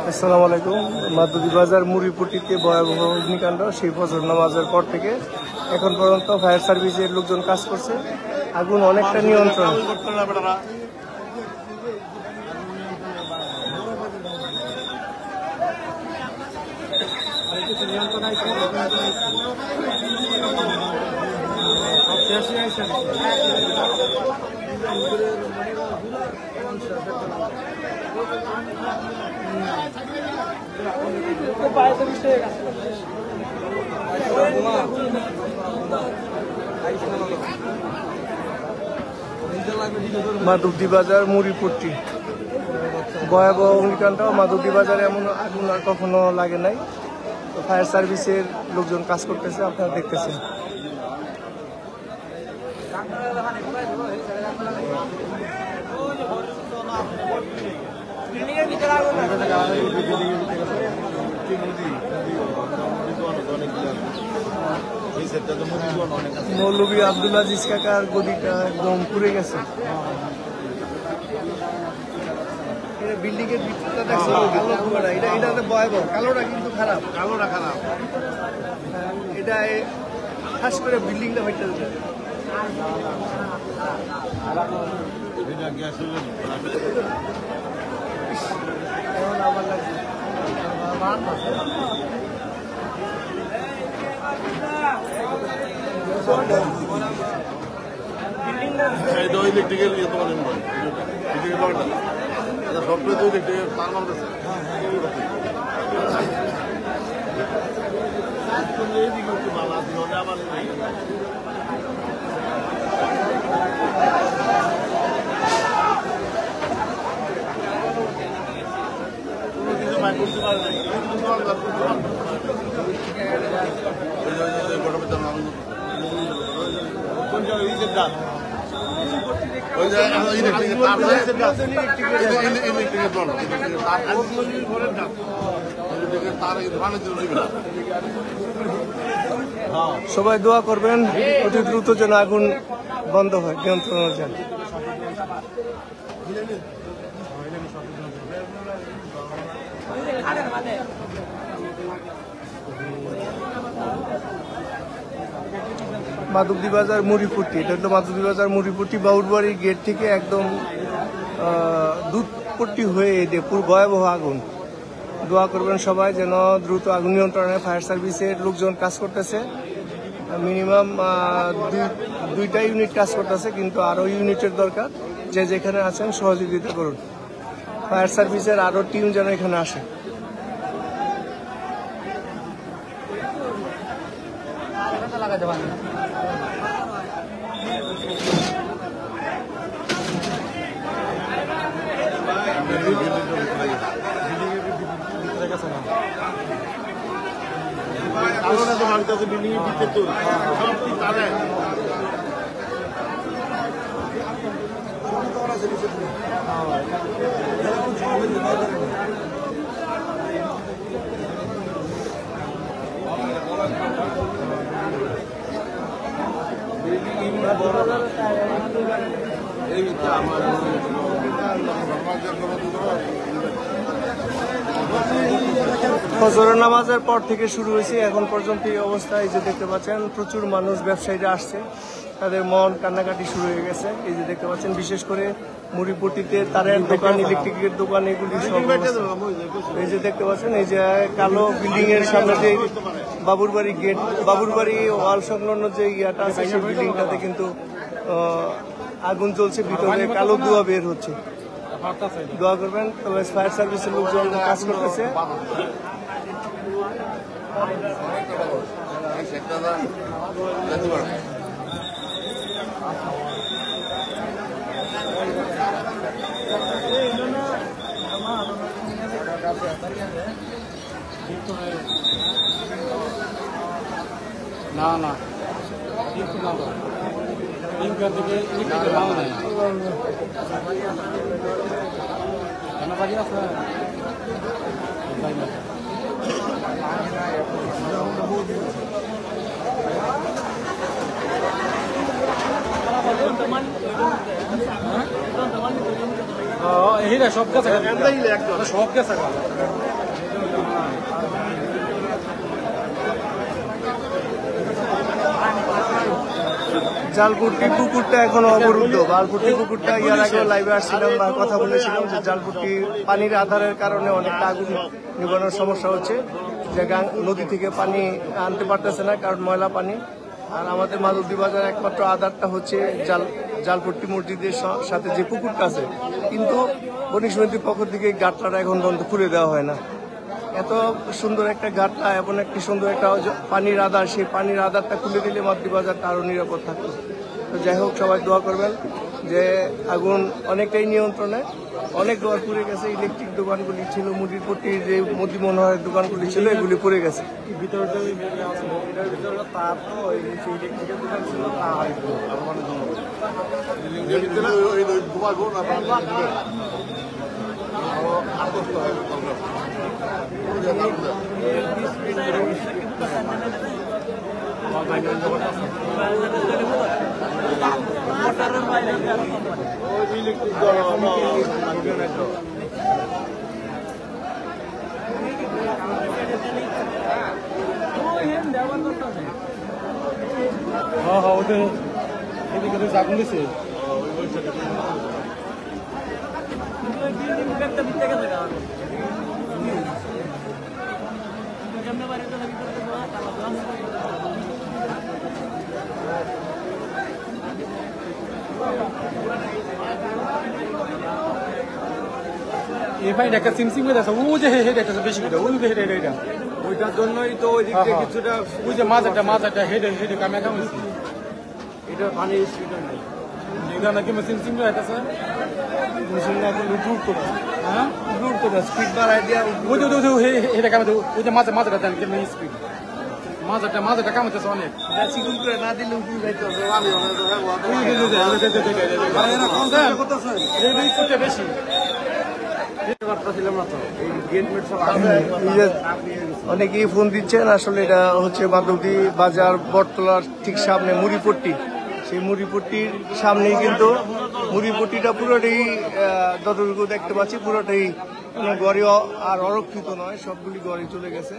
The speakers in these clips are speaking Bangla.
আসসালামু আলাইকুম। মাধবদী বাজার মুড়িপট্টিতে ভয়াবহ অগ্নিকাণ্ড সেই ফজর নামাজের পর থেকে এখন পর্যন্ত ফায়ার সার্ভিসের লোকজন কাজ করছে। আগুন অনেকটা নিয়ন্ত্রণ। মাধবদী বাজার মুড়িপট্টি ভয়াবহ অগ্নিকাণ্ড। মাধবদী বাজারে এমন আগুন আর কখনো লাগে নাই। তো ফায়ার সার্ভিসের লোকজন কাজ করতেছে, আপনারা দেখতেছেন। মৌলভী আব্দুল আজিজ কাকার গদিটা একদম পুড়ে গেছে। বিল্ডিং এর ভিতরটা দেখছো, এটা ভয়াবহ। কালোটা কিন্তু খারাপ, এটা খাস করে বিল্ডিংটা হইতে হবে। আমার লাগছে সবাই দোয়া করবেন অতি দ্রুত যেন আগুন বন্ধ হয়, নিয়ন্ত্রণ যায়। মাধবদী বাজার মুড়িপট্টি, এটা হলো মাধবদী বাজার মুড়িপট্টি বাউরবাড়ির গেট থেকে একদম দুধপট্টি হয়ে পুরো ভয়াবহ আগুন। দোয়া করবেন সবাই যেন দ্রুত আগুন নিয়ন্ত্রণে ফায়ার সার্ভিসের লোকজন কাজ করতেছে। মিনিমাম দুইটা ইউনিট কাজ করতেছে, কিন্তু আরও ইউনিটের দরকার। যে যেখানে আছেন সহযোগিতা করুন। ফায়ার সার্ভিসের আরও টিম যেন এখানে আসে। ফজরের নামাজের পর থেকে শুরু হয়েছে, এখন পর্যন্ত এই অবস্থায় যে দেখতে পাচ্ছেন প্রচুর মানুষ ব্যবসায়ীরা আসছে, তাদের মন কান্নাকাটি শুরু হয়ে গেছে। এই যে দেখতে পাচ্ছেন বিশেষ করে মুড়িপট্টিতে তারের দোকান, ইলেকট্রিকের দোকান, এগুলি সব। এই যে দেখতে পাচ্ছেন এই যে কালো বিল্ডিং এর সামনে যে বাবুরবাড়ি গেট, বাবুরবাড়ি ওয়াল সংলগ্ন যে ইয়াটা আছে সেই বিল্ডিংটাতে কিন্তু আগুন চলছে, ভিতরে কালো ধোঁয়া বের হচ্ছে। দোয়া করবেন। তবে ফায়ার সার্ভিসের লোকজন কাজ করতেছে। না না इनका देखिए इनके नाम है खाना बाजी ना सर भाई ना teman এইটা সব গেছে সব গেছে জালপুটি পুকুরটা এখনো অবরুদ্ধ। জালপুটি পুকুরটা ইয়ার আগে লাইভে আসছিলাম বা কথা বলেছিলাম যে জালপুটি পানির আধারের কারণে অনেকটা আগুন নিবানোর সমস্যা হচ্ছে, যে নদী থেকে পানি আনতে পারতেছে না কারণ ময়লা পানি। আর আমাদের মাধবদী বাজার একমাত্র আধারটা হচ্ছে জালপুটি মসজিদের সাথে যে পুকুরটা আছে, কিন্তু বণিক সমিতির পক্ষ থেকে গাটলাটা এখন পর্যন্ত খুলে দেওয়া হয় না। এত সুন্দর একটা গাটলা এবং একটি সুন্দর একটা পানির আধার, সেই পানির আধারটা খুলে দিলে মাতৃ বাজারটা আরও নিরাপদ থাকবে। তো যাই হোক, সবাই দোয়া করবেন যে আগুন অনেকটাই নিয়ন্ত্রণে। অনেক ঘর পুড়ে গেছে, ইলেকট্রিক দোকানগুলি ছিল, মুদির পট্টির যে মুদি মনোহরের দোকানগুলি ছিল এগুলি পুড়ে গেছে। ভিতরটা তার তো ইলেকট্রিকের দোকান ছিল ওদের এদিকে আগুন দিছে। এই ভাই একটা সিমসিম হয়ে যাচ্ছে, ও যে হেড একটা বেশি করে ওই হেড এটা ওইটার জন্যই তো ওই দিক থেকে কিছুটা ওই যে মাঝাটা হেড হেডে কামে কামেছি এটা পানি স্পিড নেই এটা নাকি সিমসিম হয়ে যাচ্ছে। মেশিন এখন দূর করে, হ্যাঁ দূর করে স্পিড বাড়াই দিয়া ওই যে হেডে কামে ওই যে মাঝাটা দেন কেমন স্পিড মাঝাটা কামাইতেছে অনেক চিকুন করে না দিলে উপর যাইতে হবে। বেশি অনেকেই ফোন দিচ্ছেন, আসলে এটা হচ্ছে মাধবদী বাজার বটতলার ঠিক সামনে মুড়িপট্টি। সেই মুড়িপট্টির সামনেই কিন্তু মুড়িপট্টিটা পুরোটাই যতটুকু দেখতে পাচ্ছি পুরোটাই গড়ে আর অরক্ষিত নয়, সবগুলি গড়ে চলে গেছে।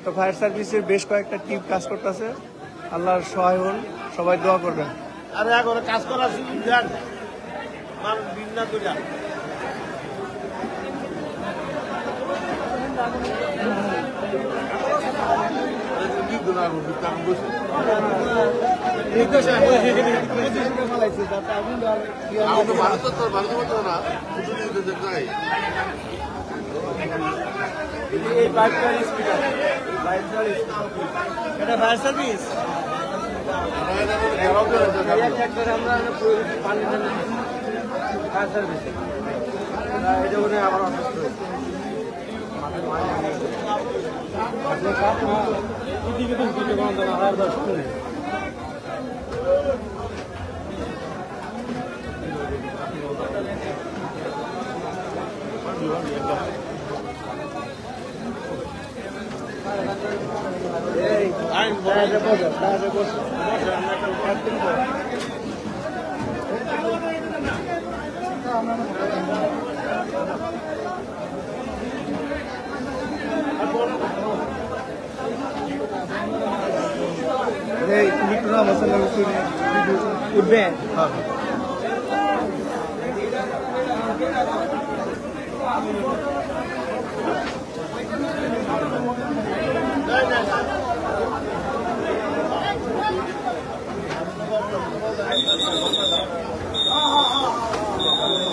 তো ফায়ার সার্ভিসের বেশ কয়েকটা টিম কাজ করতেছে, আল্লাহর সহায় হন, সবাই দোয়া করবেন। আরে এখন কাজ করার এটা ফায়ার সার্ভিস এটা আবার অসুস্থ উঠবে।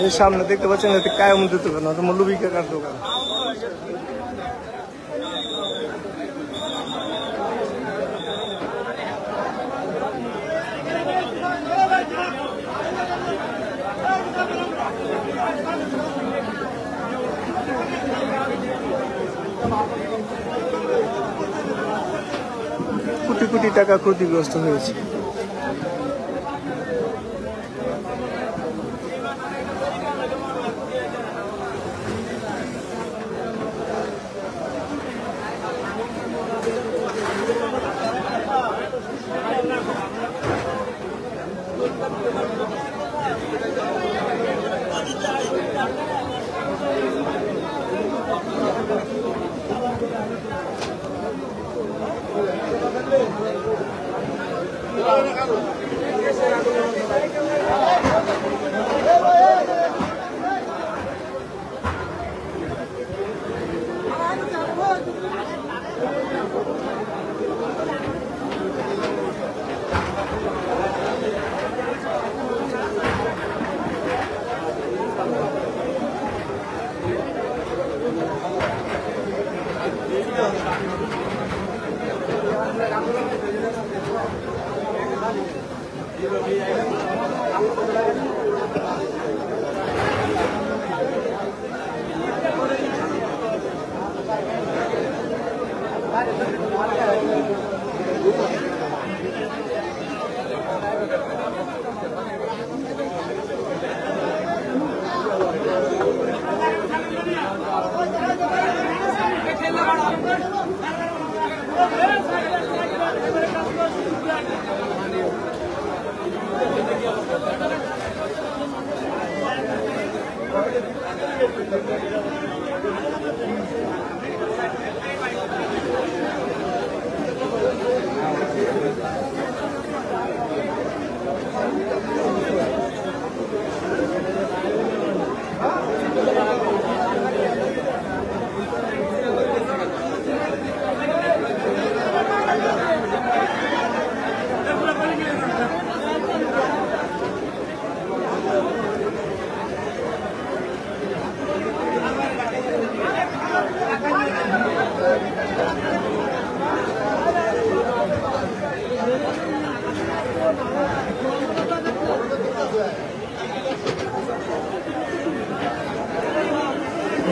এর সামনে দেখতে পাচ্ছেন এটা কায়ামতের দোকান, মৌলভী কাকার দোকান। কোটি কোটি টাকা ক্ষতিগ্রস্ত হয়েছে।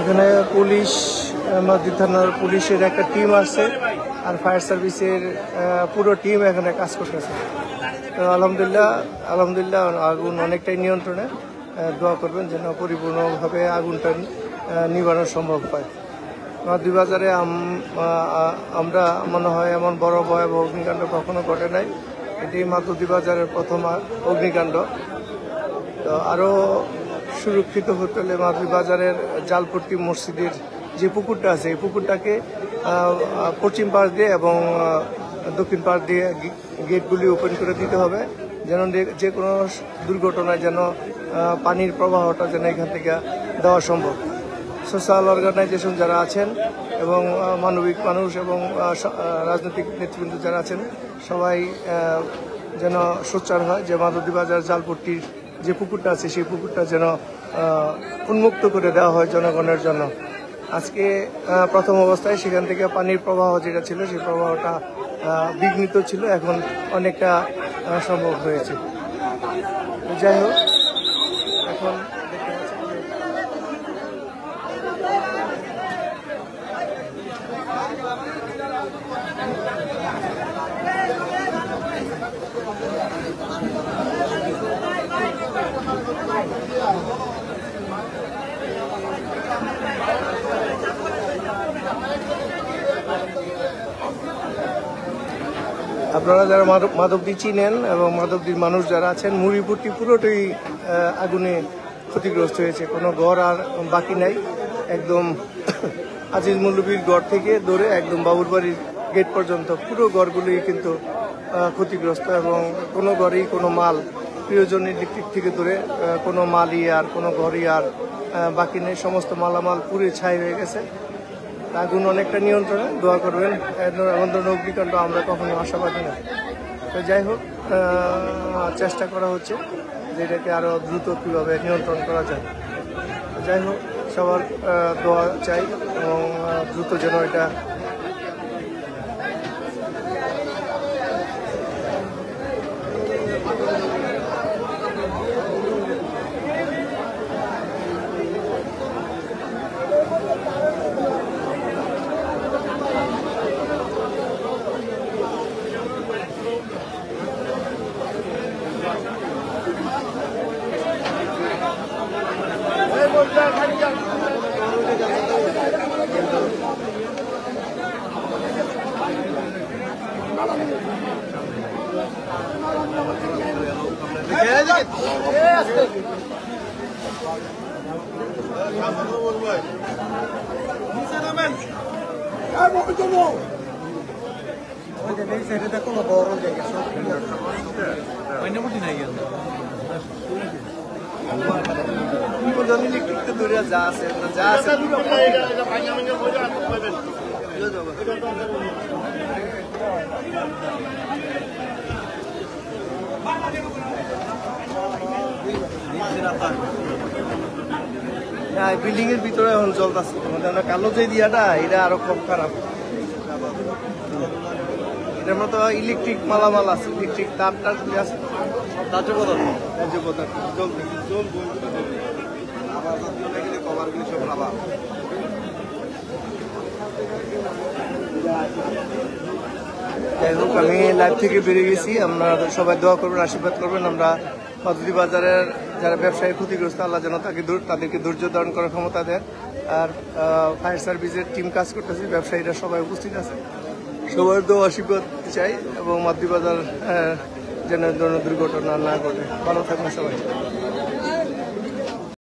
এখানে পুলিশ, নদী থানার পুলিশের একটা টিম আছে আর ফায়ার সার্ভিসের পুরো টিম এখানে কাজ করতেছে। তো আলহামদুলিল্লাহ আগুন অনেকটাই নিয়ন্ত্রণে। দোয়া করবেন যেন পরিপূর্ণভাবে আগুনটা নিবানো সম্ভব হয়। নদী বাজারে আমরা মনে হয় এমন বড় ভয়াবহ অগ্নিকাণ্ড কখনো ঘটে নাই। এটি মাধবদী বাজারের প্রথম অগ্নিকাণ্ড। তো আরও সুরক্ষিত হতে হলে মাধবদী বাজারের জালপট্টি মসজিদের যে পুকুরটা আছে এই পুকুরটাকে পশ্চিম পাশ দিয়ে এবং দক্ষিণ পাশ দিয়ে গেটগুলি ওপেন করে দিতে হবে, যেন যে কোনো দুর্ঘটনায় যেন পানির প্রবাহটা যেন এখান থেকে দেওয়া সম্ভব। সোশ্যাল অর্গানাইজেশন যারা আছেন এবং মানবিক মানুষ এবং রাজনৈতিক নেতৃবৃন্দ যারা আছেন সবাই যেন সোচ্চার হয় যে মাধবদী বাজার জালপট্টির যে পুকুরটা আছে সেই পুকুরটা যেন উন্মুক্ত করে দেওয়া হয় জনগণের জন্য। আজকে প্রথম অবস্থায় সেখান থেকে পানির প্রবাহ যেটা ছিল সেই প্রবাহটা বিঘ্নিত ছিল, এখন অনেকটা সম্ভব হয়েছে। যাই হোক, এখন দেখতে পাচ্ছেন আপনারা যারা মাধবদী চিনেন এবং মাধবদীর মানুষ যারা আছেন, মুড়িপুটি পুরোটাই আগুনে ক্ষতিগ্রস্ত হয়েছে, কোনো ঘর আর বাকি নাই। একদম আজিজ মৌলবীর গড় থেকে ধরে একদম বাবুর বাড়ির গেট পর্যন্ত পুরো ঘরগুলি কিন্তু ক্ষতিগ্রস্ত এবং কোনো ঘরেই কোনো মাল, প্রিয়জনের দিক থেকে ধরে কোনো মালই আর কোনো ঘরই আর বাকি নেই, সমস্ত মালামাল পুড়ে ছাই হয়ে গেছে। আগুন অনেকটা নিয়ন্ত্রণে। দোয়া করবেন এমন ধরনের অগ্নিকাণ্ড আমরা কখনো আশাবাদী না। তো যাই হোক, চেষ্টা করা হচ্ছে যে এটাকে আরও দ্রুত কীভাবে নিয়ন্ত্রণ করা যায়। যাই হোক, সবার দোয়া চাই এবং দ্রুত যেন এটা যা আছে বিল্ডিং এর ভিতরে এখন জ্বলতেছে। আমাদের কালো যে দিয়াটা এটা আরো খুব খারাপ। এটার মতো ইলেকট্রিক মালামাল আছে, ইলেকট্রিক তার আছে, তার্য পদার্থ কভারগুলি সব লাভা। যাই হোক, আমি লাইভ থেকে বেরিয়ে গেছি। আপনারা সবাই দোয়া করবেন, আশীর্বাদ করবেন। আমরা মাধবদী বাজারের যারা ব্যবসায়ী ক্ষতিগ্রস্ত, আল্লাহ যেন তাদেরকে ধৈর্য ধারণ করার ক্ষমতা দেন। আর ফায়ার সার্ভিসের টিম কাজ করতেছে, ব্যবসায়ীরা সবাই উপস্থিত আছে। সবার দোয়া আশীর্বাদ চাই এবং মাধবদী বাজার যেন দুর্ঘটনা না ঘটে। ভালো থাকবেন সবাই।